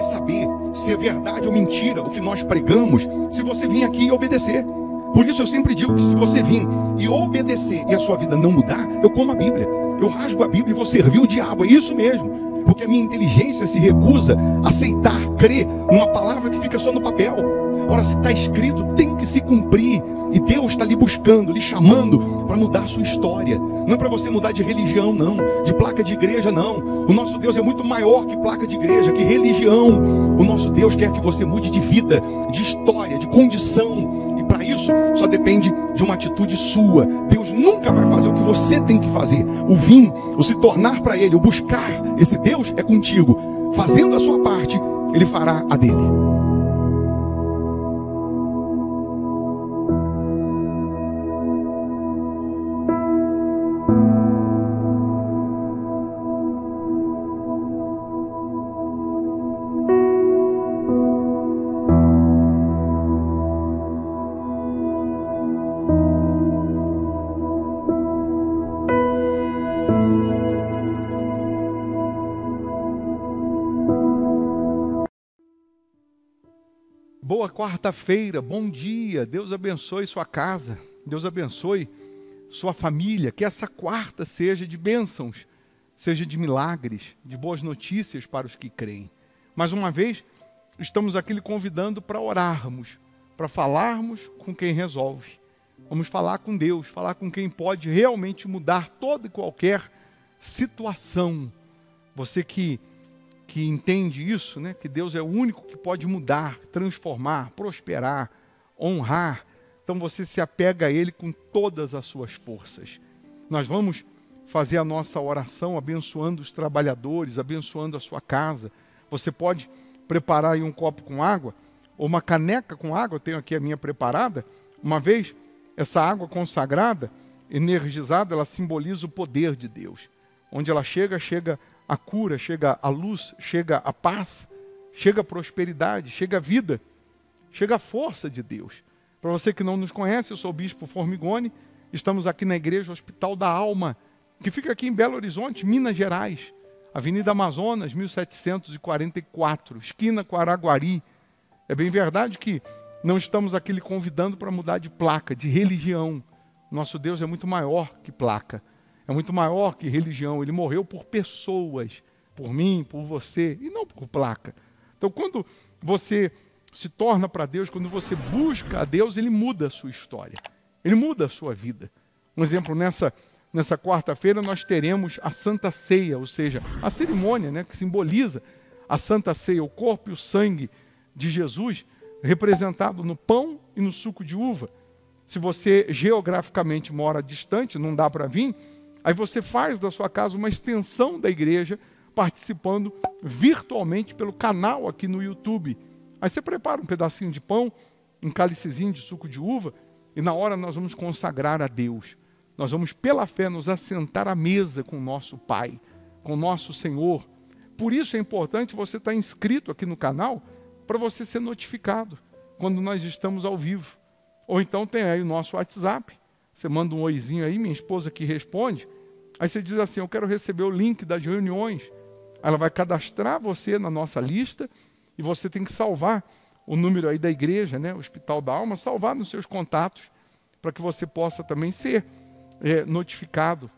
vai saber se é verdade ou mentira o que nós pregamos, se você vir aqui e obedecer. Por isso eu sempre digo que se você vir e obedecer e a sua vida não mudar, eu como a Bíblia, eu rasgo a Bíblia e vou servir o diabo, é isso mesmo. Porque a minha inteligência se recusa a aceitar, crer numa palavra que fica só no papel. Ora, se está escrito, tem que se cumprir. E Deus está lhe buscando, lhe chamando para mudar a sua história. Não é para você mudar de religião, não. De placa de igreja, não. O nosso Deus é muito maior que placa de igreja, que religião. O nosso Deus quer que você mude de vida, de história, de condição. E para isso, só depende de uma atitude sua. Deus nunca vai fazer o que você tem que fazer. O vir, o se tornar para Ele, o buscar esse Deus é contigo. Fazendo a sua parte, Ele fará a dele. Boa quarta-feira, bom dia, Deus abençoe sua casa, Deus abençoe sua família, que essa quarta seja de bênçãos, seja de milagres, de boas notícias para os que creem. Mais uma vez, estamos aqui lhe convidando para orarmos, para falarmos com quem resolve. Vamos falar com Deus, falar com quem pode realmente mudar toda e qualquer situação. Você que entende isso, né? Que Deus é o único que pode mudar, transformar, prosperar, honrar. Então você se apega a Ele com todas as suas forças. Nós vamos fazer a nossa oração abençoando os trabalhadores, abençoando a sua casa. Você pode preparar aí um copo com água, ou uma caneca com água, eu tenho aqui a minha preparada. Uma vez, essa água consagrada, energizada, ela simboliza o poder de Deus. Onde ela chega a cura, chega a luz, chega a paz, chega a prosperidade, chega a vida, chega a força de Deus. Para você que não nos conhece, eu sou o Bispo Formigoni, estamos aqui na Igreja Hospital da Alma, que fica aqui em Belo Horizonte, Minas Gerais, Avenida Amazonas, 1744, esquina com Araguari. É bem verdade que não estamos aqui lhe convidando para mudar de placa, de religião. Nosso Deus é muito maior que placa. É muito maior que religião. Ele morreu por pessoas, por mim, por você, e não por placa. Então, quando você se torna para Deus, quando você busca a Deus, Ele muda a sua história. Ele muda a sua vida. Um exemplo, nessa quarta-feira, nós teremos a Santa Ceia, ou seja, a cerimônia, né, que simboliza a Santa Ceia, o corpo e o sangue de Jesus, representado no pão e no suco de uva. Se você geograficamente mora distante, não dá para vir, aí você faz da sua casa uma extensão da igreja, participando virtualmente pelo canal aqui no YouTube. Aí você prepara um pedacinho de pão, um cálicezinho de suco de uva, e na hora nós vamos consagrar a Deus. Nós vamos, pela fé, nos assentar à mesa com o nosso Pai, com o nosso Senhor. Por isso é importante você estar inscrito aqui no canal, para você ser notificado quando nós estamos ao vivo. Ou então tem aí o nosso WhatsApp. Você manda um oizinho aí, minha esposa que responde. Aí você diz assim, eu quero receber o link das reuniões. Ela vai cadastrar você na nossa lista e você tem que salvar o número aí da igreja, né, Hospital da Alma, salvar nos seus contatos para que você possa também ser notificado,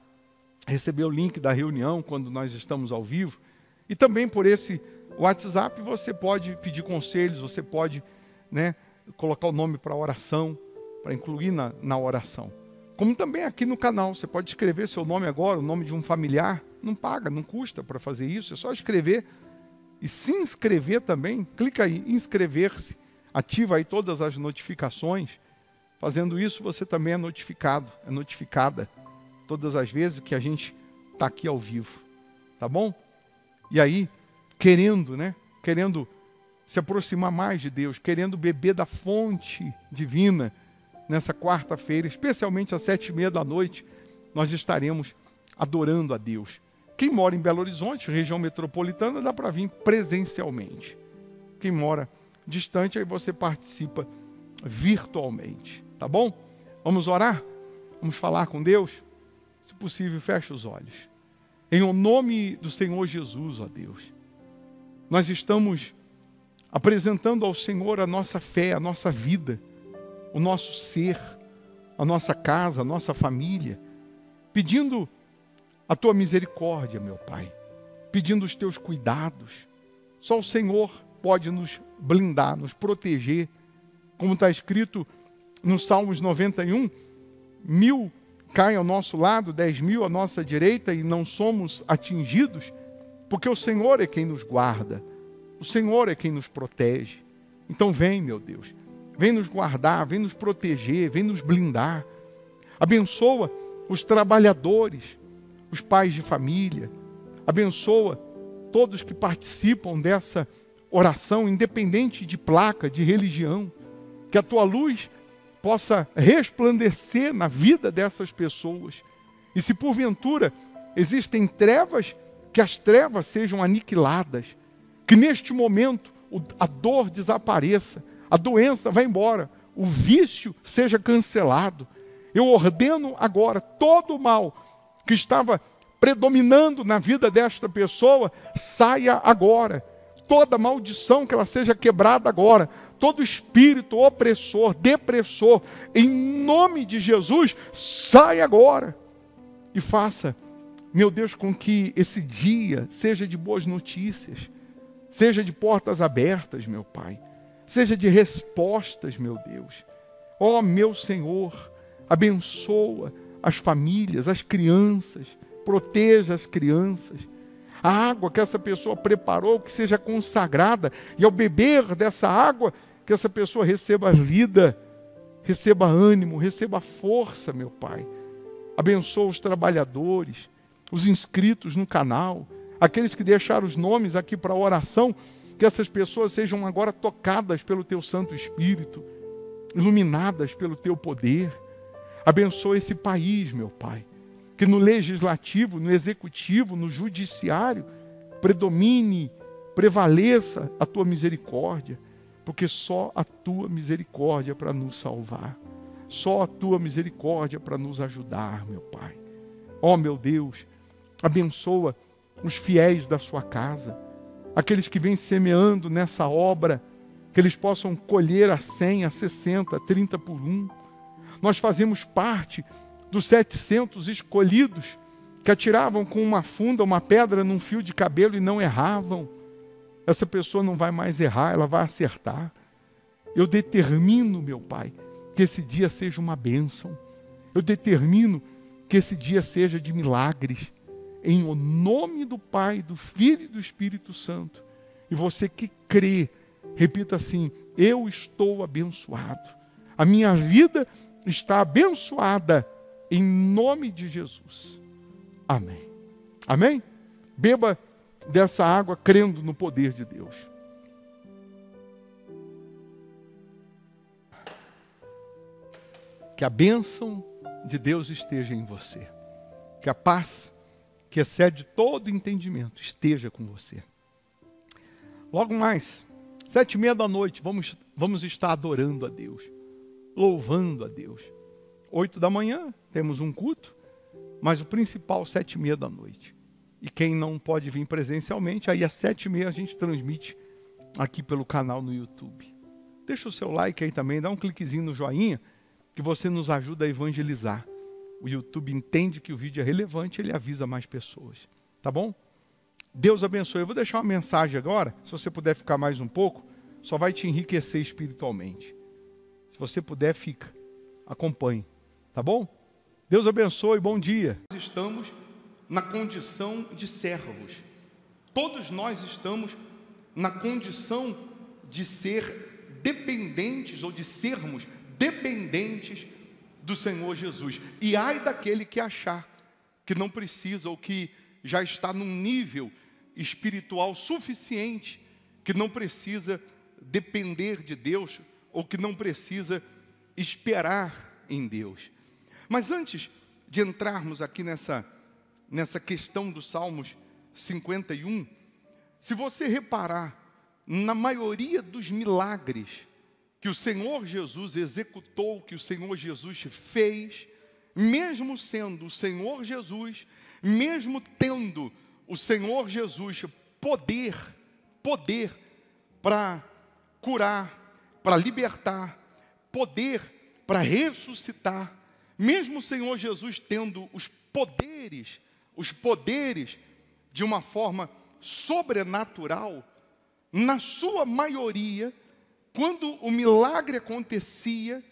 receber o link da reunião quando nós estamos ao vivo. E também por esse WhatsApp você pode pedir conselhos, você pode, né, colocar o nome para oração, para incluir na oração. Como também aqui no canal, você pode escrever seu nome agora, o nome de um familiar, não paga, não custa para fazer isso, é só escrever e se inscrever também, clica aí, inscrever-se, ativa aí todas as notificações, fazendo isso você também é notificado, é notificada todas as vezes que a gente está aqui ao vivo, tá bom? E aí, querendo se aproximar mais de Deus, querendo beber da fonte divina, nessa quarta-feira, especialmente às 7h30 da noite, nós estaremos adorando a Deus. Quem mora em Belo Horizonte, região metropolitana, dá para vir presencialmente. Quem mora distante, aí você participa virtualmente, tá bom? Vamos orar? Vamos falar com Deus? Se possível, feche os olhos. Em o nome do Senhor Jesus, ó Deus, nós estamos apresentando ao Senhor a nossa fé, a nossa vida, o nosso ser, a nossa casa, a nossa família, pedindo a tua misericórdia, meu Pai, pedindo os teus cuidados. Só o Senhor pode nos blindar, nos proteger, como está escrito no Salmos 91, 1000 caem ao nosso lado, 10.000 à nossa direita e não somos atingidos, porque o Senhor é quem nos guarda, o Senhor é quem nos protege. Então vem, meu Deus, vem nos guardar, vem nos proteger, vem nos blindar. Abençoa os trabalhadores, os pais de família, abençoa todos que participam dessa oração, independente de placa, de religião, que a tua luz possa resplandecer na vida dessas pessoas. E se porventura existem trevas, que as trevas sejam aniquiladas, que neste momento a dor desapareça, a doença vá embora, o vício seja cancelado. Eu ordeno agora todo o mal que estava predominando na vida desta pessoa, saia agora. Toda maldição que ela seja quebrada agora, todo espírito opressor, depressor, em nome de Jesus, saia agora. E faça, meu Deus, com que esse dia seja de boas notícias, seja de portas abertas, meu Pai, seja de respostas, meu Deus. Ó, meu Senhor, abençoa as famílias, as crianças, proteja as crianças. A água que essa pessoa preparou, que seja consagrada, e ao beber dessa água, que essa pessoa receba vida, receba ânimo, receba força, meu Pai. Abençoa os trabalhadores, os inscritos no canal, aqueles que deixaram os nomes aqui para a oração, que essas pessoas sejam agora tocadas pelo Teu Santo Espírito, iluminadas pelo Teu poder. Abençoa esse país, meu Pai, que no legislativo, no executivo, no judiciário, predomine, prevaleça a Tua misericórdia, porque só a Tua misericórdia para nos salvar, só a Tua misericórdia para nos ajudar, meu Pai. Ó, meu Deus, abençoa os fiéis da Sua casa, aqueles que vêm semeando nessa obra, que eles possam colher a 100, a 60, a 30 por 1. Nós fazemos parte dos 700 escolhidos que atiravam com uma funda, uma pedra num fio de cabelo e não erravam. Essa pessoa não vai mais errar, ela vai acertar. Eu determino, meu Pai, que esse dia seja uma bênção. Eu determino que esse dia seja de milagres. Em o nome do Pai, do Filho e do Espírito Santo. E você que crê, repita assim: eu estou abençoado. A minha vida está abençoada em nome de Jesus. Amém. Amém? Beba dessa água crendo no poder de Deus. Que a bênção de Deus esteja em você. Que a paz que excede todo entendimento esteja com você. Logo mais, 7:30 da noite, vamos estar adorando a Deus, louvando a Deus. 8 da manhã temos um culto, mas o principal 7:30 da noite. E quem não pode vir presencialmente, aí às 7:30 a gente transmite aqui pelo canal no YouTube. Deixa o seu like aí também, dá um cliquezinho no joinha, que você nos ajuda a evangelizar. O YouTube entende que o vídeo é relevante, ele avisa mais pessoas. Tá bom? Deus abençoe. Eu vou deixar uma mensagem agora, se você puder ficar mais um pouco, só vai te enriquecer espiritualmente. Se você puder, fica. Acompanhe. Tá bom? Deus abençoe, bom dia. Nós estamos na condição de servos. Todos nós estamos na condição de ser dependentes ou de sermos dependentes do Senhor Jesus. E ai daquele que achar que não precisa ou que já está num nível espiritual suficiente, que não precisa depender de Deus ou que não precisa esperar em Deus. Mas antes de entrarmos aqui nessa questão dos Salmos 51, se você reparar, na maioria dos milagres que o Senhor Jesus executou, que o Senhor Jesus fez, mesmo sendo o Senhor Jesus, mesmo tendo o Senhor Jesus poder para curar, para libertar, poder para ressuscitar. Mesmo o Senhor Jesus tendo os poderes de uma forma sobrenatural, na sua maioria, quando o milagre acontecia,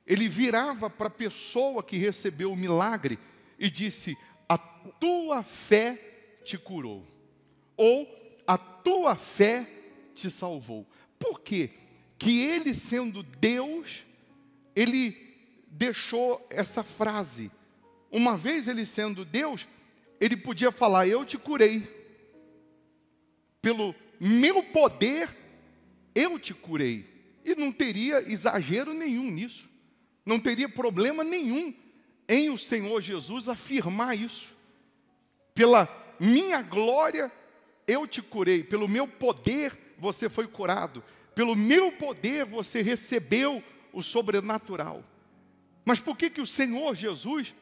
ele virava para a pessoa que recebeu o milagre e disse: a tua fé te curou, ou a tua fé te salvou. Por quê? Que ele, sendo Deus, ele deixou essa frase. Uma vez ele sendo Deus, ele podia falar: eu te curei, pelo meu poder eu te curei, e não teria exagero nenhum nisso, não teria problema nenhum em o Senhor Jesus afirmar isso. Pela minha glória eu te curei, pelo meu poder você foi curado, pelo meu poder você recebeu o sobrenatural. Mas por que o Senhor Jesus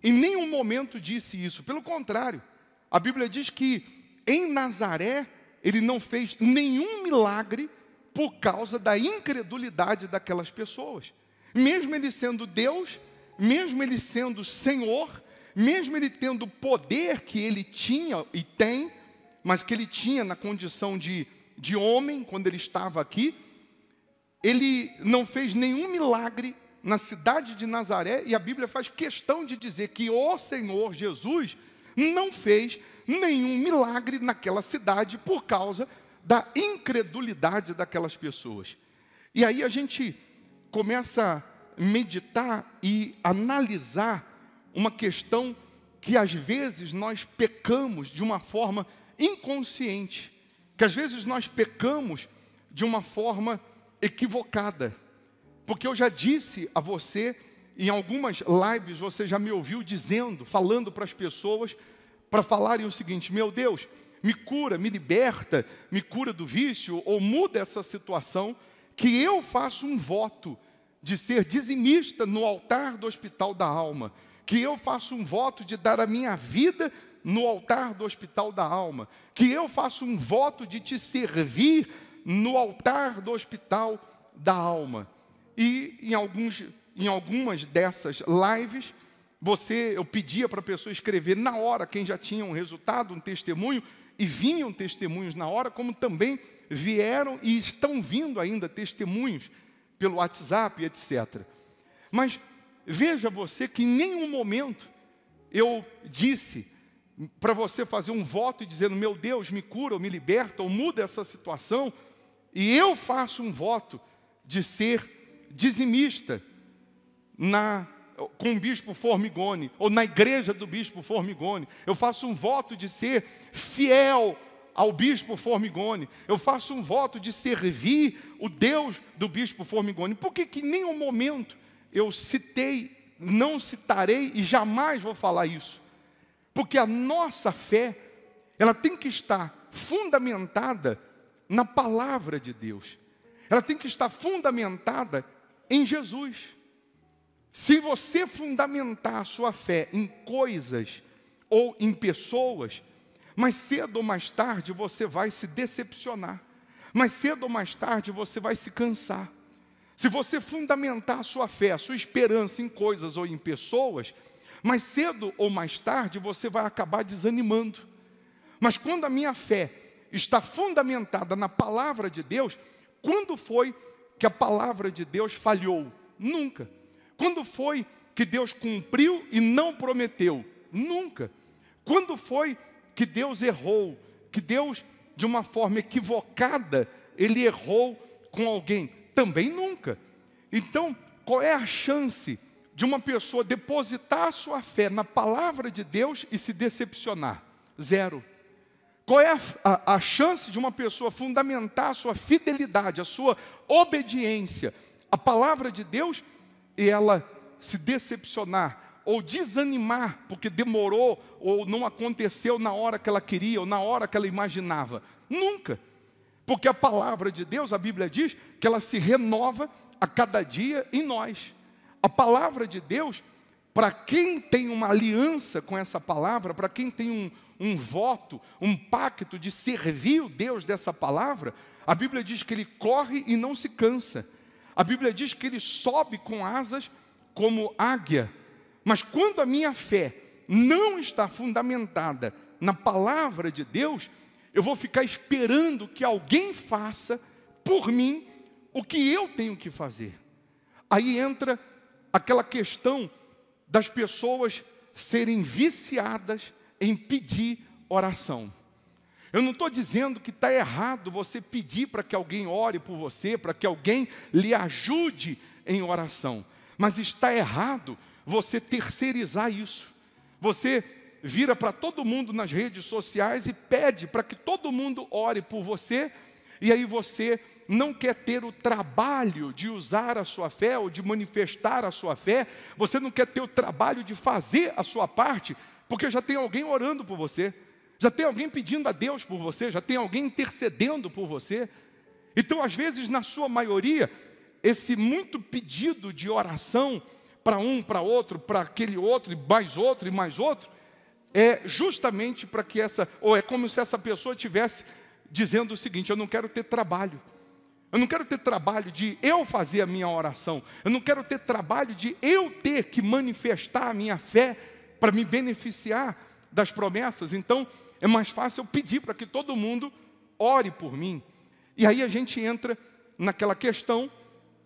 em nenhum momento disse isso? Pelo contrário, a Bíblia diz que em Nazaré ele não fez nenhum milagre por causa da incredulidade daquelas pessoas. Mesmo ele sendo Deus, mesmo ele sendo Senhor, mesmo ele tendo o poder que ele tinha e tem, mas que ele tinha na condição de homem, quando ele estava aqui, ele não fez nenhum milagre na cidade de Nazaré, e a Bíblia faz questão de dizer que o Senhor Jesus não fez nenhum milagre naquela cidade por causa da incredulidade daquelas pessoas. E aí a gente começa a meditar e analisar uma questão que às vezes nós pecamos de uma forma inconsciente, que às vezes nós pecamos de uma forma equivocada. Porque eu já disse a você, em algumas lives você já me ouviu dizendo, falando para as pessoas, para falarem o seguinte: meu Deus, me cura, me liberta, me cura do vício, ou muda essa situação, que eu faço um voto de ser dizimista no altar do Hospital da Alma, que eu faço um voto de dar a minha vida no altar do Hospital da Alma, que eu faço um voto de te servir no altar do Hospital da Alma. E em algumas dessas lives, eu pedia para a pessoa escrever na hora quem já tinha um resultado, um testemunho, e vinham testemunhos na hora, como também vieram e estão vindo ainda testemunhos pelo WhatsApp, etc. Mas veja você que em nenhum momento eu disse para você fazer um voto dizendo: meu Deus, me cura, ou me liberta, ou muda essa situação, e eu faço um voto de ser dizimista com o bispo Formigoni, ou na igreja do bispo Formigoni. Eu faço um voto de ser fiel ao bispo Formigoni. Eu faço um voto de servir o Deus do bispo Formigoni. Por que em nenhum momento eu citei, não citarei e jamais vou falar isso? Porque a nossa fé, ela tem que estar fundamentada na palavra de Deus. Ela tem que estar fundamentada em Jesus. Se você fundamentar a sua fé em coisas ou em pessoas, mais cedo ou mais tarde você vai se decepcionar. Mais cedo ou mais tarde você vai se cansar. Se você fundamentar a sua fé, a sua esperança em coisas ou em pessoas, mais cedo ou mais tarde você vai acabar desanimando. Mas quando a minha fé está fundamentada na palavra de Deus, quando foi que a palavra de Deus falhou? Nunca. Quando foi que Deus cumpriu e não prometeu? Nunca. Quando foi que Deus errou? Que Deus, de uma forma equivocada, ele errou com alguém? Também nunca. Então, qual é a chance de uma pessoa depositar a sua fé na palavra de Deus e se decepcionar? Zero. Qual é a chance de uma pessoa fundamentar a sua fidelidade, a sua obediência à palavra de Deus e ela se decepcionar ou desanimar porque demorou ou não aconteceu na hora que ela queria ou na hora que ela imaginava? Nunca. Porque a palavra de Deus, a Bíblia diz que ela se renova a cada dia em nós. A palavra de Deus, para quem tem uma aliança com essa palavra, para quem tem um voto, um pacto de servir o Deus dessa palavra, A Bíblia diz que ele corre e não se cansa. A Bíblia diz que ele sobe com asas como águia. Mas quando a minha fé não está fundamentada na palavra de Deus, eu vou ficar esperando que alguém faça por mim o que eu tenho que fazer. Aí entra aquela questão das pessoas serem viciadas em pedir oração. Eu não estou dizendo que está errado você pedir para que alguém ore por você, para que alguém lhe ajude em oração. Mas está errado você terceirizar isso. Você vira para todo mundo nas redes sociais e pede para que todo mundo ore por você, e aí você não quer ter o trabalho de usar a sua fé ou de manifestar a sua fé, você não quer ter o trabalho de fazer a sua parte, porque já tem alguém orando por você, já tem alguém pedindo a Deus por você, já tem alguém intercedendo por você. Então, às vezes, na sua maioria, esse muito pedido de oração para um, para outro, para aquele outro, e mais outro, é justamente para que ou é como se essa pessoa estivesse dizendo o seguinte: eu não quero ter trabalho. Eu não quero ter trabalho de eu fazer a minha oração. Eu não quero ter trabalho de eu ter que manifestar a minha fé para me beneficiar das promessas. Então, é mais fácil eu pedir para que todo mundo ore por mim. E aí a gente entra naquela questão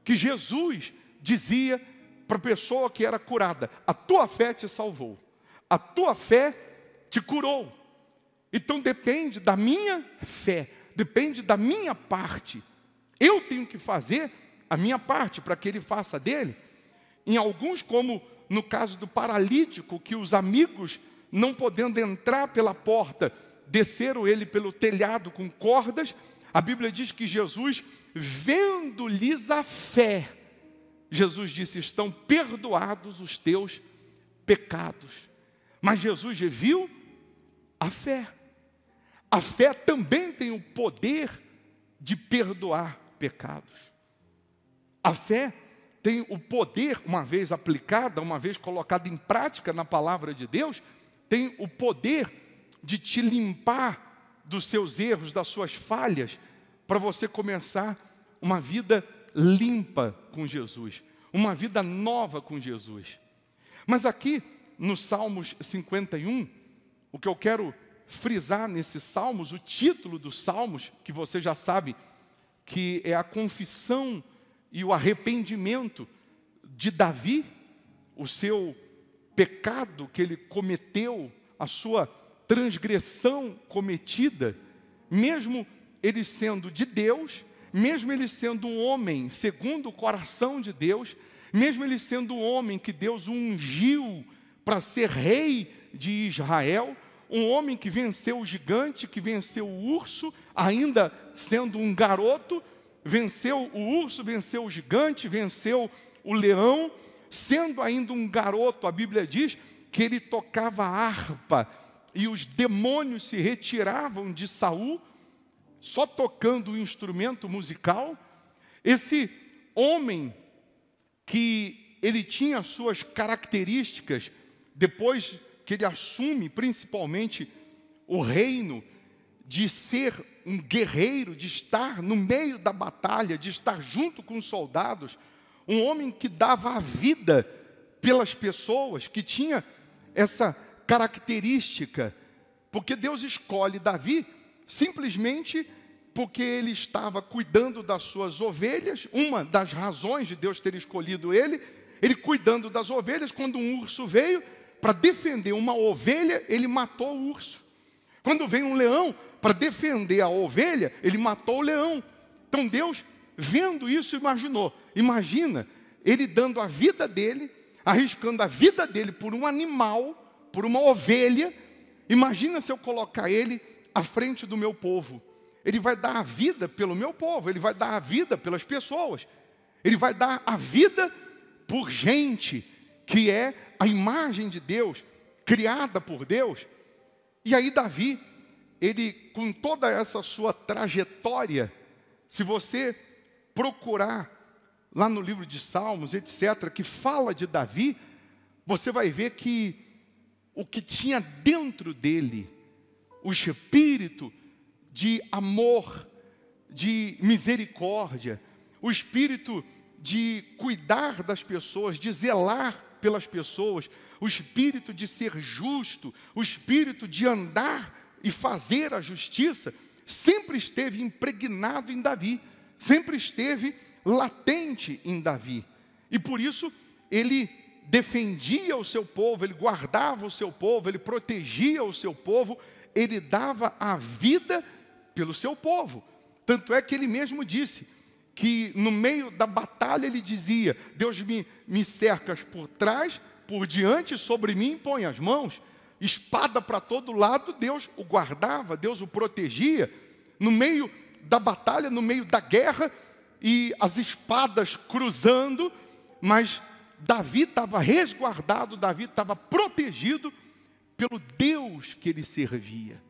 que Jesus dizia para a pessoa que era curada: a tua fé te salvou, a tua fé te curou. Então depende da minha fé, depende da minha parte. Eu tenho que fazer a minha parte para que ele faça a dele. Em alguns, como no caso do paralítico, que os amigos, não podendo entrar pela porta, desceram ele pelo telhado com cordas. A Bíblia diz que Jesus, vendo-lhes a fé, Jesus disse: estão perdoados os teus pecados. Mas Jesus viu a fé. A fé também tem o poder de perdoar pecados. A fé tem o poder, uma vez aplicada, uma vez colocada em prática na palavra de Deus, tem o poder de te limpar dos seus erros, das suas falhas, para você começar uma vida limpa com Jesus, uma vida nova com Jesus. Mas aqui, no Salmos 51, o que eu quero frisar nesses Salmos, o título dos Salmos, que você já sabe, que é a confissão e o arrependimento de Davi, o seu pecado que ele cometeu, a sua transgressão cometida, mesmo ele sendo de Deus, mesmo ele sendo um homem segundo o coração de Deus, mesmo ele sendo um homem que Deus ungiu para ser rei de Israel, um homem que venceu o gigante, que venceu o urso, ainda sendo um garoto, venceu o urso, venceu o gigante, venceu o leão, sendo ainda um garoto. A Bíblia diz que ele tocava harpa e os demônios se retiravam de Saul, só tocando o instrumento musical. Esse homem que ele tinha suas características, depois que ele assume principalmente o reino, de ser um guerreiro, de estar no meio da batalha, de estar junto com os soldados, um homem que dava a vida pelas pessoas, que tinha essa característica, porque Deus escolhe Davi simplesmente porque ele estava cuidando das suas ovelhas. Uma das razões de Deus ter escolhido ele cuidando das ovelhas. Quando um urso veio para defender uma ovelha, ele matou o urso. Quando vem um leão para defender a ovelha, ele matou o leão. Então Deus, vendo isso, imagina ele dando a vida dele, arriscando a vida dele por um animal, por uma ovelha. Imagina se eu colocar ele à frente do meu povo. Ele vai dar a vida pelo meu povo, ele vai dar a vida pelas pessoas, ele vai dar a vida por gente que é a imagem de Deus, criada por Deus. E aí Davi, ele, com toda essa sua trajetória, se você procurar lá no livro de Salmos, etc., que fala de Davi, você vai ver que o que tinha dentro dele, o espírito de amor, de misericórdia, o espírito de cuidar das pessoas, de zelar pelas pessoas, o espírito de ser justo, o espírito de andar e fazer a justiça, sempre esteve impregnado em Davi, sempre esteve latente em Davi. E por isso ele defendia o seu povo, ele guardava o seu povo, ele protegia o seu povo, ele dava a vida pelo seu povo. Tanto é que ele mesmo disse que no meio da batalha ele dizia: Deus me cercas por trás, por diante, sobre mim põe as mãos. Espada para todo lado, Deus o guardava, Deus o protegia. No meio da batalha, no meio da guerra, e as espadas cruzando, mas Davi estava resguardado, Davi estava protegido pelo Deus que ele servia.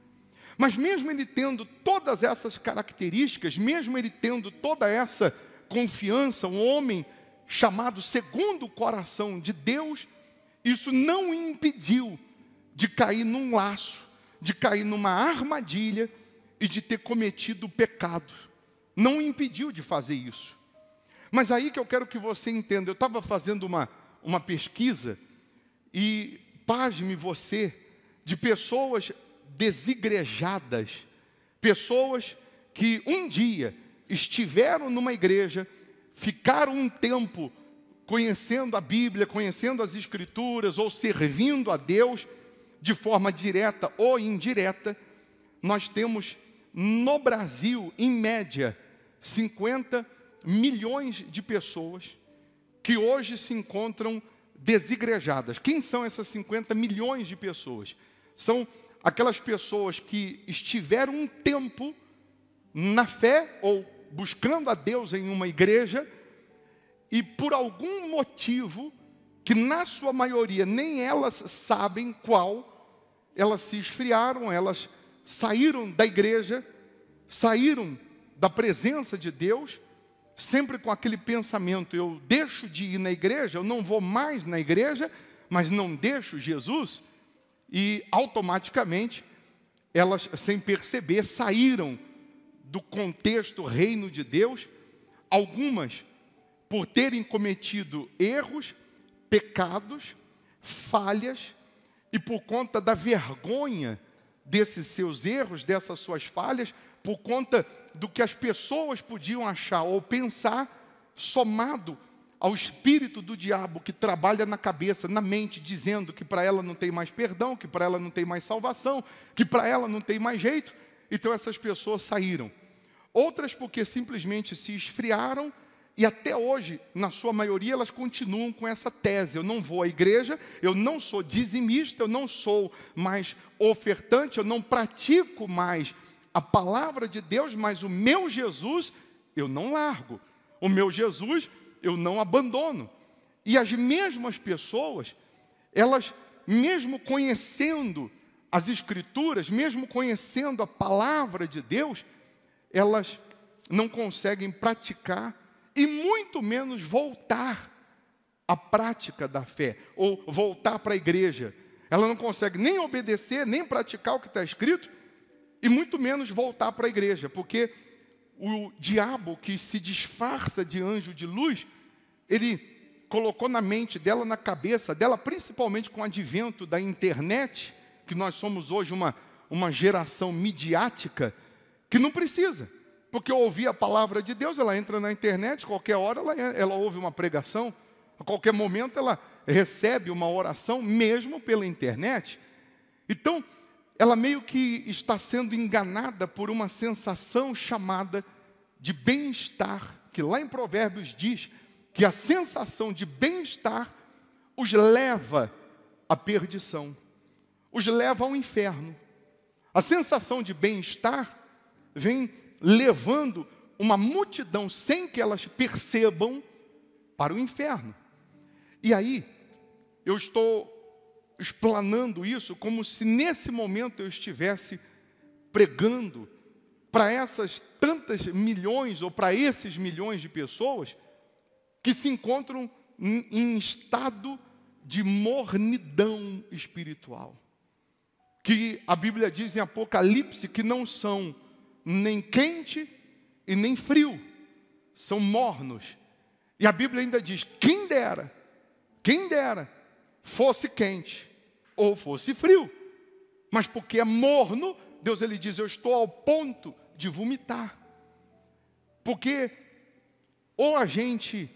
Mas mesmo ele tendo todas essas características, mesmo ele tendo toda essa confiança, um homem chamado segundo o coração de Deus, isso não o impediu de cair num laço, de cair numa armadilha e de ter cometido o pecado. Não o impediu de fazer isso. Mas aí que eu quero que você entenda, eu estava fazendo uma pesquisa e pasme você, de pessoas desigrejadas, pessoas que um dia estiveram numa igreja, ficaram um tempo conhecendo a Bíblia, conhecendo as Escrituras, ou servindo a Deus, de forma direta ou indireta. Nós temos no Brasil, em média, 50 milhões de pessoas que hoje se encontram desigrejadas. Quem são essas 50 milhões de pessoas? São aquelas pessoas que estiveram um tempo na fé ou buscando a Deus em uma igreja e por algum motivo, que na sua maioria nem elas sabem qual, elas se esfriaram, elas saíram da igreja, saíram da presença de Deus, sempre com aquele pensamento: eu deixo de ir na igreja, eu não vou mais na igreja, mas não deixo Jesus. E automaticamente, elas, sem perceber, saíram do contexto reino de Deus, algumas por terem cometido erros, pecados, falhas, e por conta da vergonha desses seus erros, dessas suas falhas, por conta do que as pessoas podiam achar ou pensar, somado ao espírito do diabo que trabalha na cabeça, na mente, dizendo que para ela não tem mais perdão, que para ela não tem mais salvação, que para ela não tem mais jeito. Então essas pessoas saíram. Outras porque simplesmente se esfriaram, e até hoje, na sua maioria, elas continuam com essa tese: eu não vou à igreja, eu não sou dizimista, eu não sou mais ofertante, eu não pratico mais a palavra de Deus, mas o meu Jesus eu não largo, o meu Jesus eu não abandono. E as mesmas pessoas, elas, mesmo conhecendo as Escrituras, mesmo conhecendo a palavra de Deus, elas não conseguem praticar e muito menos voltar à prática da fé, ou voltar para a igreja. Ela não consegue nem obedecer, nem praticar o que está escrito, e muito menos voltar para a igreja, porque o diabo, que se disfarça de anjo de luz, ele colocou na mente dela, na cabeça dela, principalmente com o advento da internet, que nós somos hoje uma geração midiática, que não precisa. Porque ao ouvir a palavra de Deus, ela entra na internet, qualquer hora ela ouve uma pregação, a qualquer momento ela recebe uma oração, mesmo pela internet. Então, ela meio que está sendo enganada por uma sensação chamada de bem-estar, que lá em Provérbios diz que a sensação de bem-estar os leva à perdição, os leva ao inferno. A sensação de bem-estar vem levando uma multidão, sem que elas percebam, para o inferno. E aí, eu estou explanando isso como se nesse momento eu estivesse pregando para essas tantas milhões, ou para esses milhões de pessoas, que se encontram em estado de mornidão espiritual. Que a Bíblia diz em Apocalipse que não são nem quente e nem frio, são mornos. E a Bíblia ainda diz, quem dera, fosse quente ou fosse frio. Mas porque é morno, Deus ele diz, eu estou ao ponto de vomitar. Porque ou a gente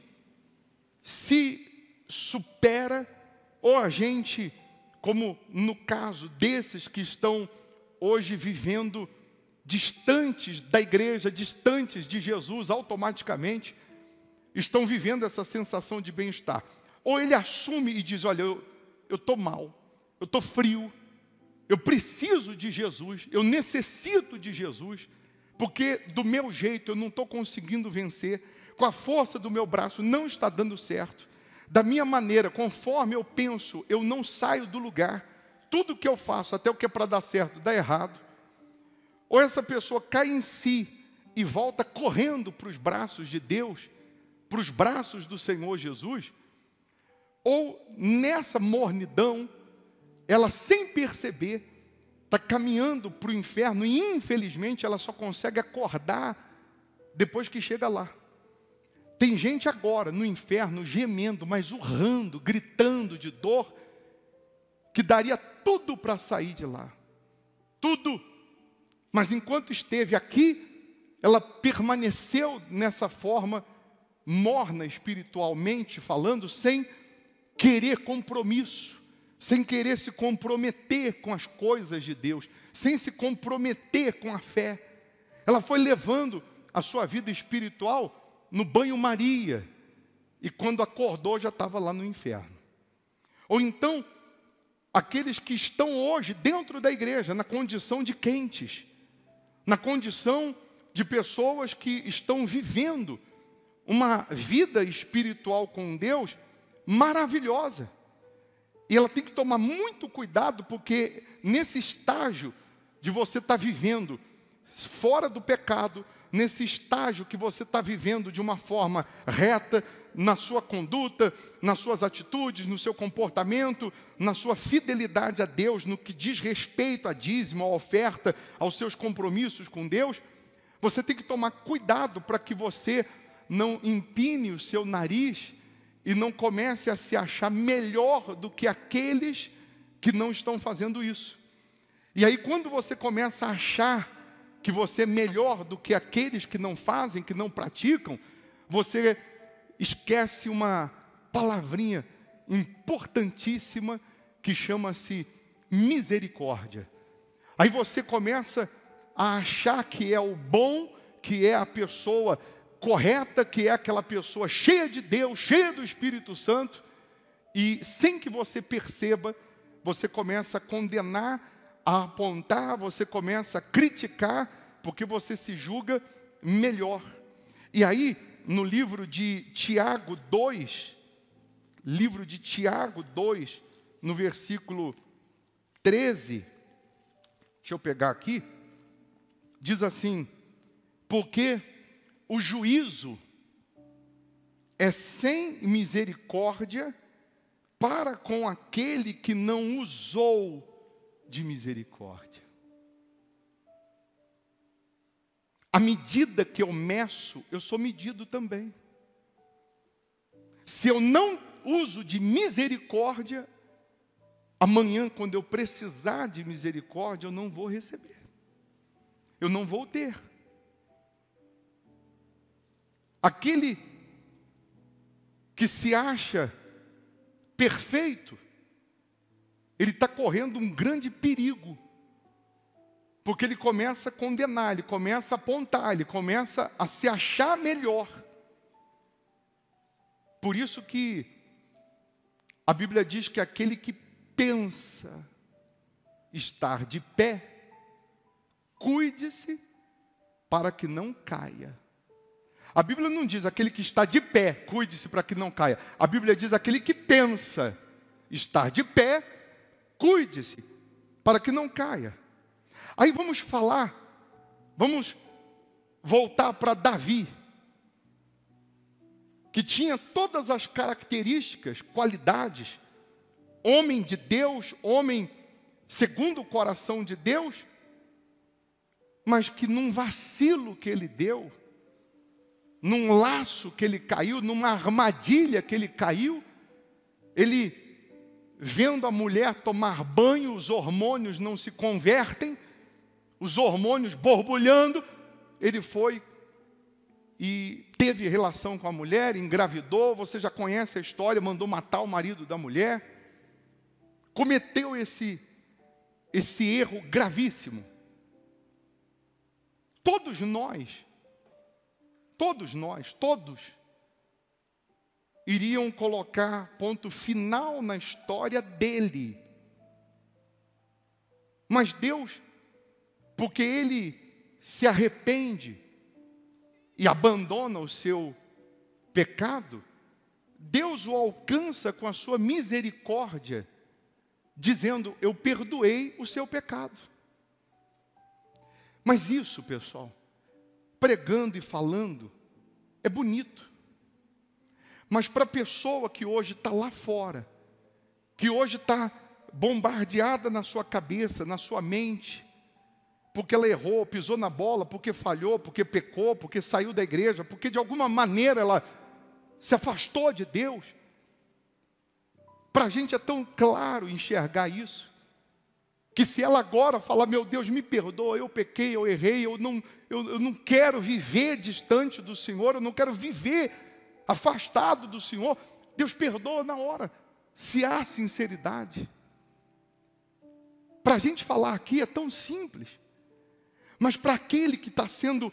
se supera, ou a gente, como no caso desses que estão hoje vivendo distantes da igreja, distantes de Jesus, automaticamente estão vivendo essa sensação de bem-estar. Ou ele assume e diz, olha, eu estou mal, eu estou frio, eu preciso de Jesus, eu necessito de Jesus, porque do meu jeito eu não estou conseguindo vencer, com a força do meu braço não está dando certo, da minha maneira, conforme eu penso, eu não saio do lugar, tudo que eu faço, até o que é para dar certo, dá errado. Ou essa pessoa cai em si e volta correndo para os braços de Deus, para os braços do Senhor Jesus, ou nessa mornidão, ela sem perceber, está caminhando para o inferno e infelizmente ela só consegue acordar depois que chega lá. Tem gente agora no inferno gemendo, mas urrando, gritando de dor, que daria tudo para sair de lá. Tudo. Mas enquanto esteve aqui, ela permaneceu nessa forma morna espiritualmente falando, sem querer compromisso, sem querer se comprometer com as coisas de Deus, sem se comprometer com a fé. Ela foi levando a sua vida espiritual no banho-maria, e quando acordou já estava lá no inferno. Ou então, aqueles que estão hoje dentro da igreja, na condição de quentes, na condição de pessoas que estão vivendo uma vida espiritual com Deus maravilhosa. E ela tem que tomar muito cuidado, porque nesse estágio de você estar vivendo fora do pecado, nesse estágio que você está vivendo de uma forma reta, na sua conduta, nas suas atitudes, no seu comportamento, na sua fidelidade a Deus, no que diz respeito a dízimo, a oferta, aos seus compromissos com Deus, você tem que tomar cuidado para que você não empine o seu nariz e não comece a se achar melhor do que aqueles que não estão fazendo isso. E aí quando você começa a achar que você é melhor do que aqueles que não fazem, que não praticam, você esquece uma palavrinha importantíssima que chama-se misericórdia. Aí você começa a achar que é o bom, que é a pessoa correta, que é aquela pessoa cheia de Deus, cheia do Espírito Santo, e sem que você perceba, você começa a condenar, a apontar, você começa a criticar, porque você se julga melhor. E aí, no livro de Tiago 2, no versículo 13, deixa eu pegar aqui, diz assim, porque o juízo é sem misericórdia para com aquele que não usou de misericórdia. À medida que eu meço, eu sou medido também. Se eu não uso de misericórdia, amanhã, quando eu precisar de misericórdia, eu não vou receber. Eu não vou ter. Aquele que se acha perfeito, ele está correndo um grande perigo. Porque ele começa a condenar, ele começa a apontar, ele começa a se achar melhor. Por isso que a Bíblia diz que aquele que pensa estar de pé, cuide-se para que não caia. A Bíblia não diz aquele que está de pé, cuide-se para que não caia. A Bíblia diz aquele que pensa estar de pé, cuide-se para que não caia. Aí vamos voltar para Davi, que tinha todas as características, qualidades, homem de Deus, homem segundo o coração de Deus, mas que num vacilo que ele deu, num laço que ele caiu, numa armadilha que ele caiu. Ele, vendo a mulher tomar banho, os hormônios não se convertem, os hormônios borbulhando, ele foi e teve relação com a mulher, engravidou. Você já conhece a história, mandou matar o marido da mulher, cometeu esse erro gravíssimo. Todos iriam colocar ponto final na história dele. Mas Deus, porque ele se arrepende e abandona o seu pecado, Deus o alcança com a sua misericórdia, dizendo: eu perdoei o seu pecado. Mas isso, pessoal, pregando e falando, é bonito. Mas para a pessoa que hoje está lá fora, que hoje está bombardeada na sua cabeça, na sua mente, porque ela errou, pisou na bola, porque falhou, porque pecou, porque saiu da igreja, porque de alguma maneira ela se afastou de Deus. Para a gente é tão claro enxergar isso, que se ela agora falar: meu Deus, me perdoa, eu pequei, eu errei, eu não quero viver distante do Senhor, eu não quero viver afastado do Senhor, Deus perdoa na hora, se há sinceridade. Para a gente falar aqui é tão simples, mas para aquele que está sendo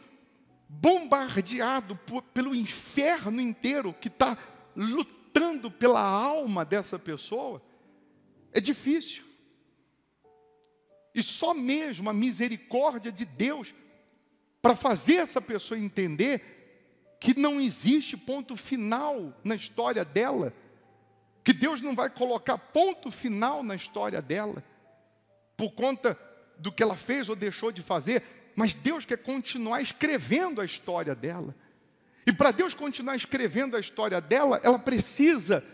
bombardeado pelo inferno inteiro, que está lutando pela alma dessa pessoa, é difícil. E só mesmo a misericórdia de Deus para fazer essa pessoa entender que não existe ponto final na história dela, que Deus não vai colocar ponto final na história dela, por conta do que ela fez ou deixou de fazer, mas Deus quer continuar escrevendo a história dela. E para Deus continuar escrevendo a história dela, ela precisa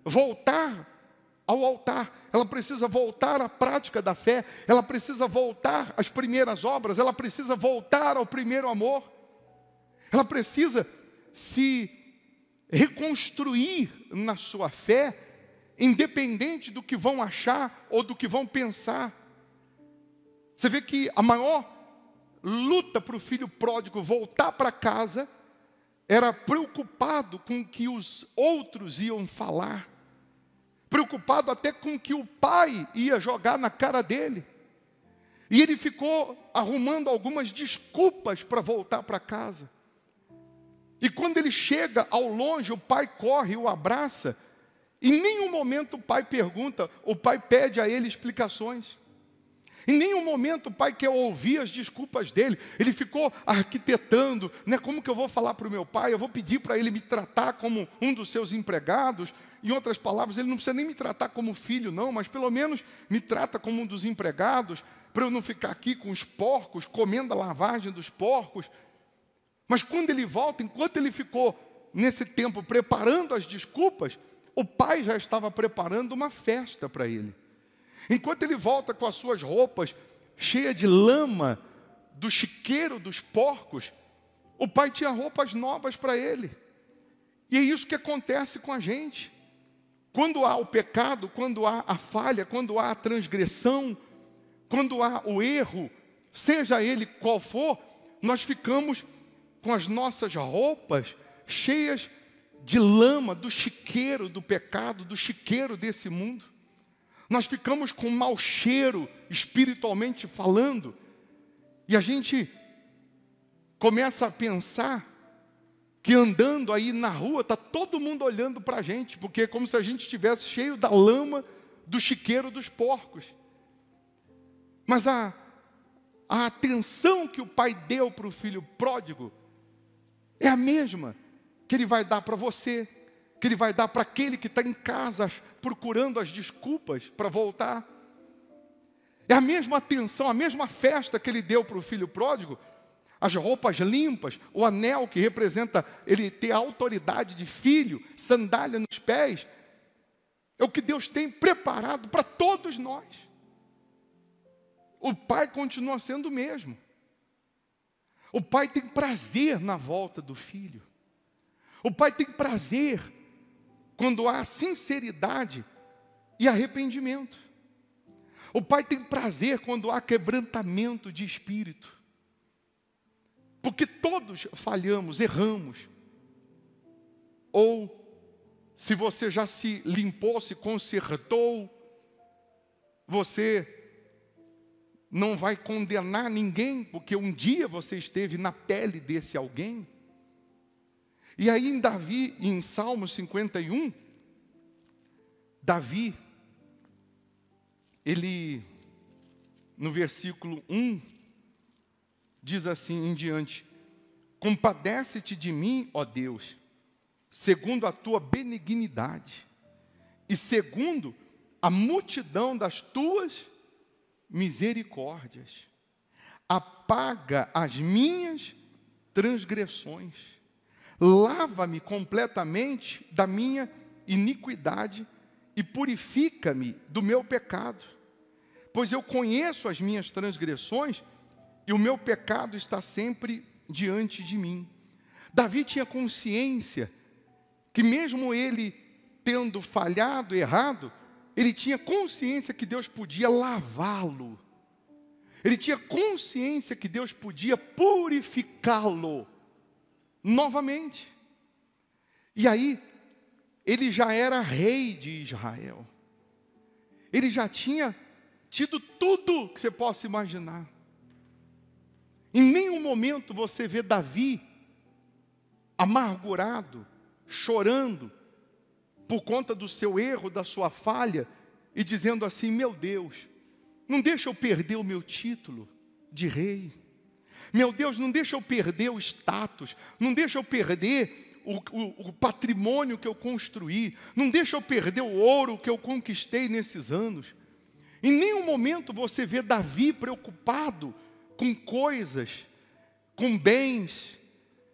voltar ao altar, ela precisa voltar à prática da fé, ela precisa voltar às primeiras obras, ela precisa voltar ao primeiro amor. Ela precisa se reconstruir na sua fé, independente do que vão achar ou do que vão pensar. Você vê que a maior luta para o filho pródigo voltar para casa era preocupado com o que os outros iam falar, preocupado até com o que o pai ia jogar na cara dele. E ele ficou arrumando algumas desculpas para voltar para casa. E quando ele chega ao longe, o pai corre e o abraça. Em nenhum momento o pai pergunta, o pai pede a ele explicações. Em nenhum momento o pai quer ouvir as desculpas dele. Ele ficou arquitetando, né? Como que eu vou falar para o meu pai? Eu vou pedir para ele me tratar como um dos seus empregados. Em outras palavras, ele não precisa nem me tratar como filho, não, mas pelo menos me trata como um dos empregados, para eu não ficar aqui com os porcos, comendo a lavagem dos porcos. Mas quando ele volta, enquanto ele ficou nesse tempo preparando as desculpas, o pai já estava preparando uma festa para ele. Enquanto ele volta com as suas roupas cheias de lama do chiqueiro dos porcos, o pai tinha roupas novas para ele. E é isso que acontece com a gente. Quando há o pecado, quando há a falha, quando há a transgressão, quando há o erro, seja ele qual for, nós ficamos com as nossas roupas cheias de lama, do chiqueiro do pecado, do chiqueiro desse mundo. Nós ficamos com mau cheiro, espiritualmente falando, e a gente começa a pensar que andando aí na rua, está todo mundo olhando para a gente, porque é como se a gente estivesse cheio da lama do chiqueiro dos porcos. Mas a atenção que o pai deu para o filho pródigo é a mesma que ele vai dar para você, que ele vai dar para aquele que está em casa procurando as desculpas para voltar. É a mesma atenção, a mesma festa que ele deu para o filho pródigo, as roupas limpas, o anel que representa ele ter a autoridade de filho, sandália nos pés, é o que Deus tem preparado para todos nós. O pai continua sendo o mesmo. O pai tem prazer na volta do filho. O Pai tem prazer quando há sinceridade e arrependimento. O Pai tem prazer quando há quebrantamento de espírito. Porque todos falhamos, erramos. Ou, se você já se limpou, se consertou, você não vai condenar ninguém, porque um dia você esteve na pele desse alguém. E aí em Davi, em Salmo 51, Davi, ele, no versículo 1, diz assim em diante: compadece-te de mim, ó Deus, segundo a tua benignidade, e segundo a multidão das tuas misericórdias. Apaga as minhas transgressões. Lava-me completamente da minha iniquidade e purifica-me do meu pecado. Pois eu conheço as minhas transgressões e o meu pecado está sempre diante de mim. Davi tinha consciência que mesmo ele tendo falhado, errado, ele tinha consciência que Deus podia lavá-lo. Ele tinha consciência que Deus podia purificá-lo novamente. E aí, ele já era rei de Israel. Ele já tinha tido tudo que você possa imaginar. Em nenhum momento você vê Davi amargurado, chorando, por conta do seu erro, da sua falha, e dizendo assim: meu Deus, não deixa eu perder o meu título de rei. Meu Deus, não deixa eu perder o status, não deixa eu perder o patrimônio que eu construí, não deixa eu perder o ouro que eu conquistei nesses anos. Em nenhum momento você vê Davi preocupado com coisas, com bens.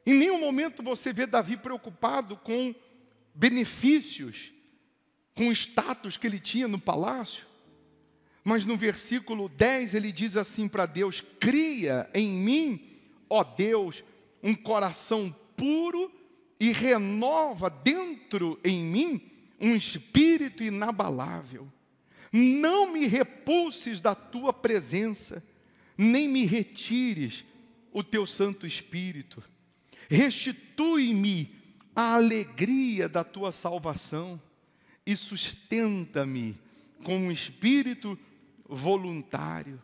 Em nenhum momento você vê Davi preocupado com benefícios, com o status que ele tinha no palácio. Mas no versículo 10 ele diz assim para Deus: cria em mim, ó Deus, um coração puro e renova dentro em mim um espírito inabalável. Não me repulses da tua presença, nem me retires o teu Santo Espírito. Restitui-me a alegria da tua salvação e sustenta-me com um espírito voluntário.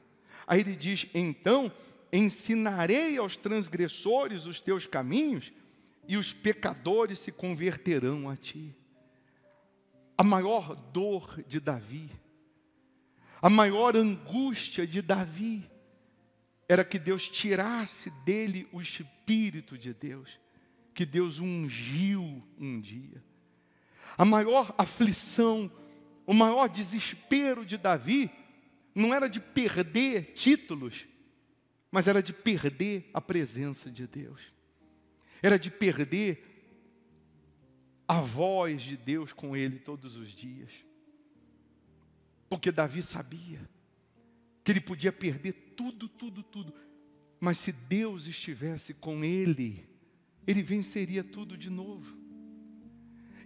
Aí ele diz: então ensinarei aos transgressores os teus caminhos e os pecadores se converterão a ti. A maior dor de Davi, a maior angústia de Davi, era que Deus tirasse dele o Espírito de Deus, que Deus ungiu um dia. A maior aflição, o maior desespero de Davi, não era de perder títulos, mas era de perder a presença de Deus. Era de perder a voz de Deus com ele todos os dias. Porque Davi sabia que ele podia perder tudo, mas se Deus estivesse com ele, ele venceria tudo de novo.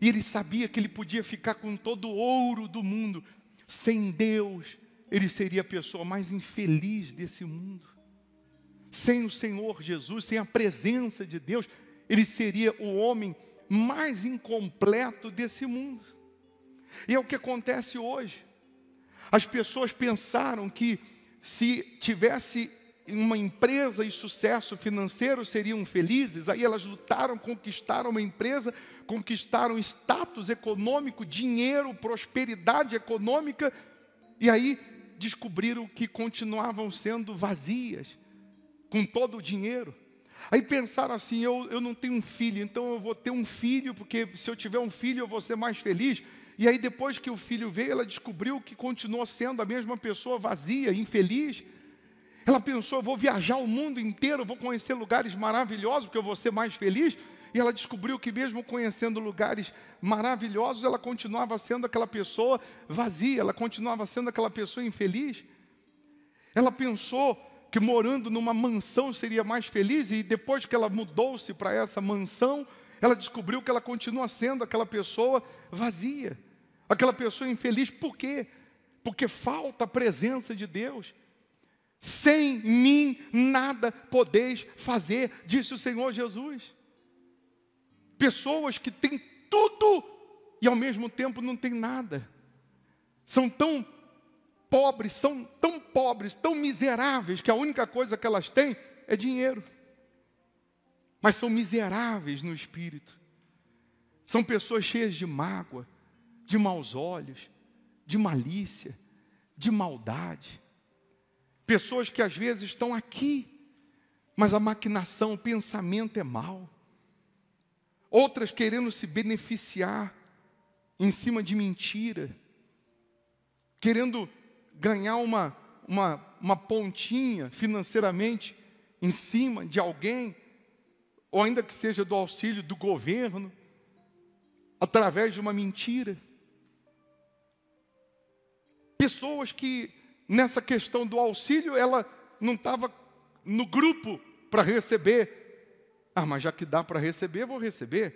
E ele sabia que ele podia ficar com todo o ouro do mundo. Sem Deus, ele seria a pessoa mais infeliz desse mundo. Sem o Senhor Jesus, sem a presença de Deus, ele seria o homem mais incompleto desse mundo. E é o que acontece hoje. As pessoas pensaram que se tivesse uma empresa e sucesso financeiro seriam felizes. Aí elas lutaram, conquistaram uma empresa, conquistaram status econômico, dinheiro, prosperidade econômica, e aí descobriram que continuavam sendo vazias, com todo o dinheiro. Aí pensaram assim: eu não tenho um filho, então eu vou ter um filho, porque se eu tiver um filho eu vou ser mais feliz. E aí depois que o filho veio, ela descobriu que continuou sendo a mesma pessoa vazia, infeliz. Ela pensou: eu vou viajar o mundo inteiro, vou conhecer lugares maravilhosos, porque eu vou ser mais feliz. E ela descobriu que mesmo conhecendo lugares maravilhosos, ela continuava sendo aquela pessoa vazia, ela continuava sendo aquela pessoa infeliz. Ela pensou que morando numa mansão seria mais feliz, e depois que ela mudou-se para essa mansão, ela descobriu que ela continua sendo aquela pessoa vazia, aquela pessoa infeliz. Por quê? Porque falta a presença de Deus. Sem mim nada podeis fazer, disse o Senhor Jesus. Pessoas que têm tudo e ao mesmo tempo não têm nada. São tão pobres, tão miseráveis, que a única coisa que elas têm é dinheiro. Mas são miseráveis no espírito. São pessoas cheias de mágoa, de maus olhos, de malícia, de maldade. Pessoas que às vezes estão aqui, mas a maquinação, o pensamento é mau. Outras querendo se beneficiar em cima de mentira, querendo ganhar uma pontinha financeiramente em cima de alguém, ou ainda que seja do auxílio do governo, através de uma mentira. Pessoas que, nessa questão do auxílio, ela não estava no grupo para receber. Ah, mas já que dá para receber, vou receber.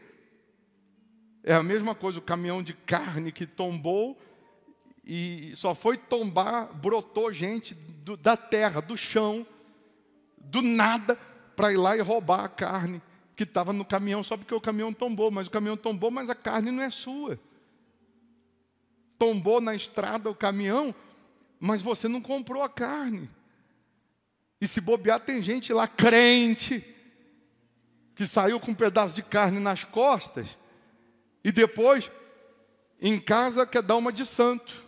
É a mesma coisa, o caminhão de carne que tombou, e só foi tombar, brotou gente da terra, do chão, do nada, para ir lá e roubar a carne que estava no caminhão, só porque o caminhão tombou. Mas o caminhão tombou, mas a carne não é sua. Tombou na estrada o caminhão, mas você não comprou a carne. E se bobear, tem gente lá, crente, que saiu com um pedaço de carne nas costas, e depois, em casa, quer dar uma de santo.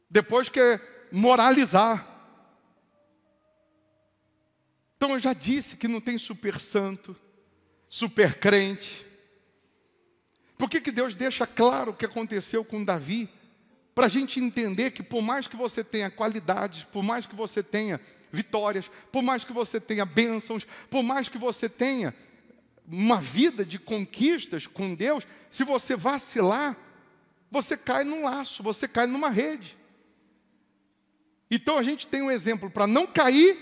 Depois quer moralizar. Então eu já disse que não tem super santo, super crente. Por que Deus deixa claro o que aconteceu com Davi? Para a gente entender que por mais que você tenha qualidades, por mais que você tenha vitórias, por mais que você tenha bênçãos, por mais que você tenha uma vida de conquistas com Deus, se você vacilar, você cai num laço, você cai numa rede. Então a gente tem um exemplo para não cair,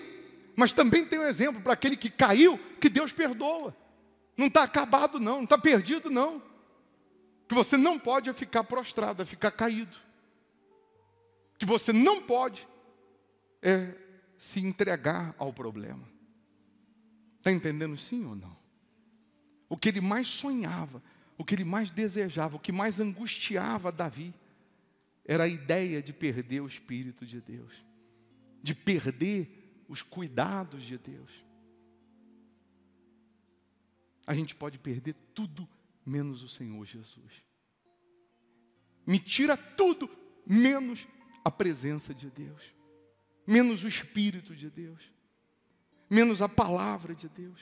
mas também tem um exemplo para aquele que caiu, que Deus perdoa. Não está acabado não está perdido não. Que você não pode ficar prostrado, é ficar caído. Que você não pode se entregar ao problema. Está entendendo sim ou não? O que ele mais sonhava, o que ele mais desejava, o que mais angustiava Davi, era a ideia de perder o Espírito de Deus, de perder os cuidados de Deus. A gente pode perder tudo menos o Senhor Jesus. Me tira tudo menos a presença de Deus, menos o Espírito de Deus, menos a palavra de Deus.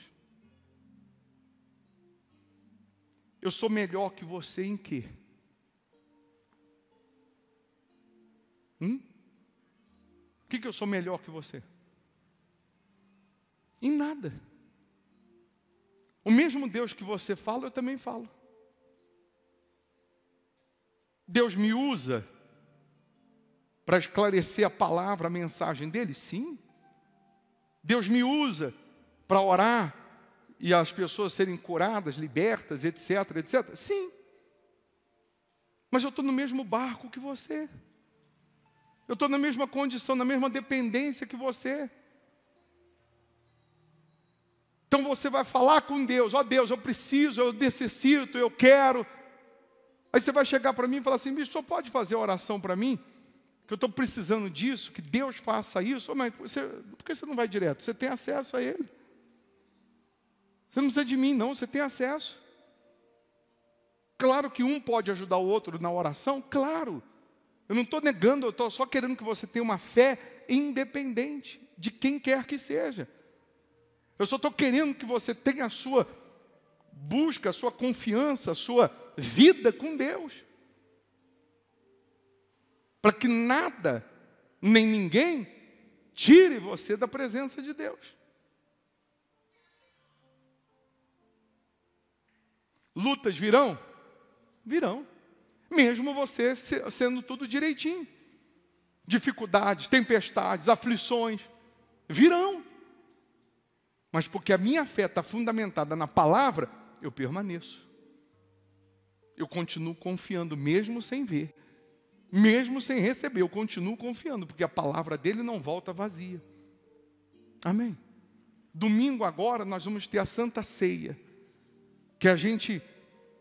Eu sou melhor que você em quê? O que eu sou melhor que você? Em nada. O mesmo Deus que você fala, eu também falo. Deus me usa para esclarecer a palavra, a mensagem dele? Sim. Deus me usa para orar e as pessoas serem curadas, libertas, etc, etc? Sim. Mas eu estou no mesmo barco que você. Eu estou na mesma condição, na mesma dependência que você. Então você vai falar com Deus, ó Deus, eu preciso, eu necessito, eu quero. Aí você vai chegar para mim e falar assim, bicho, só pode fazer oração para mim? Que eu estou precisando disso, que Deus faça isso. Mas por que você não vai direto? Você tem acesso a Ele. Você não precisa de mim, não, você tem acesso. Claro que um pode ajudar o outro na oração, claro. Eu não estou negando, eu estou só querendo que você tenha uma fé independente de quem quer que seja. Eu só estou querendo que você tenha a sua busca, a sua confiança, a sua vida com Deus. Para que nada, nem ninguém, tire você da presença de Deus. Lutas virão? Virão. Mesmo você sendo tudo direitinho. Dificuldades, tempestades, aflições, virão. Mas porque a minha fé está fundamentada na palavra, eu permaneço. Eu continuo confiando, mesmo sem ver. Mesmo sem receber, eu continuo confiando, porque a palavra dele não volta vazia. Amém? Domingo agora nós vamos ter a Santa Ceia, que a gente,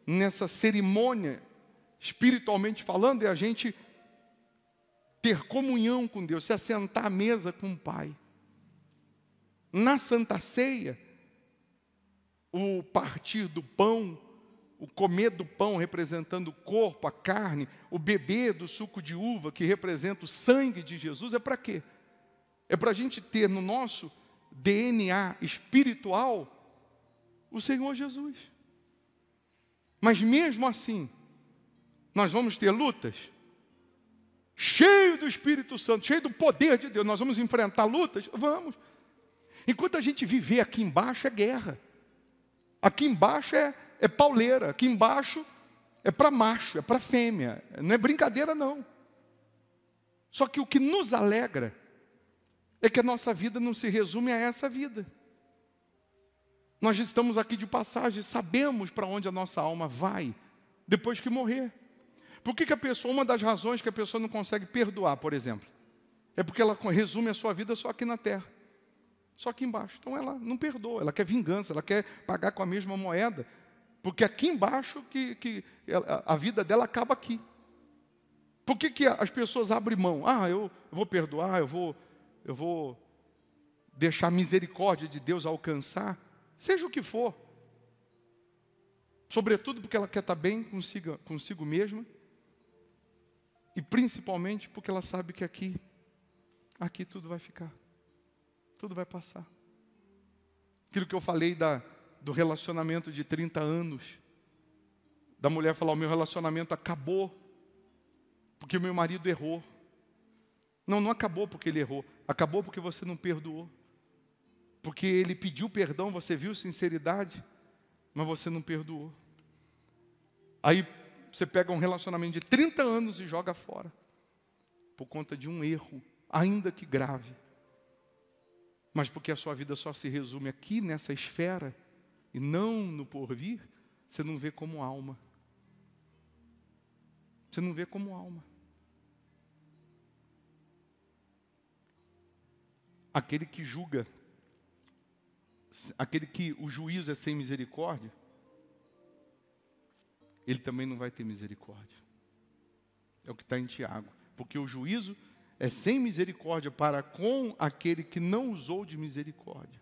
nessa cerimônia, espiritualmente falando, é a gente ter comunhão com Deus, se assentar à mesa com o Pai. Na Santa Ceia, o partir do pão, o comer do pão representando o corpo, a carne, o beber do suco de uva que representa o sangue de Jesus, é para quê? É para a gente ter no nosso DNA espiritual o Senhor Jesus. Mas mesmo assim, nós vamos ter lutas, cheio do Espírito Santo, cheio do poder de Deus, nós vamos enfrentar lutas? Vamos. Enquanto a gente viver aqui embaixo é guerra. Aqui embaixo é pauleira, aqui embaixo é para macho, é para fêmea, não é brincadeira não. Só que o que nos alegra é que a nossa vida não se resume a essa vida. Nós estamos aqui de passagem, sabemos para onde a nossa alma vai depois que morrer. Por que a pessoa, uma das razões que a pessoa não consegue perdoar, por exemplo, é porque ela resume a sua vida só aqui na terra. Só aqui embaixo. Então ela não perdoa, ela quer vingança, ela quer pagar com a mesma moeda. Porque aqui embaixo que a vida dela acaba aqui. Por que as pessoas abrem mão? Eu vou perdoar, eu vou deixar a misericórdia de Deus alcançar. Seja o que for. Sobretudo porque ela quer estar bem consigo mesma. E principalmente porque ela sabe que aqui tudo vai ficar. Tudo vai passar. Aquilo que eu falei do relacionamento de 30 anos. Da mulher falar, o meu relacionamento acabou porque o meu marido errou. Não acabou porque ele errou. Acabou porque você não perdoou. Porque ele pediu perdão, você viu sinceridade, mas você não perdoou. Aí você pega um relacionamento de 30 anos e joga fora. Por conta de um erro, ainda que grave. Mas porque a sua vida só se resume aqui nessa esfera e não no porvir, você não vê como alma. Você não vê como alma. Aquele que julga, aquele que o juízo é sem misericórdia, ele também não vai ter misericórdia. É o que está em Tiago. Porque o juízo é sem misericórdia para com aquele que não usou de misericórdia.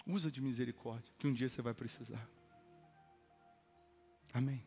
Usa de misericórdia, que um dia você vai precisar. Amém.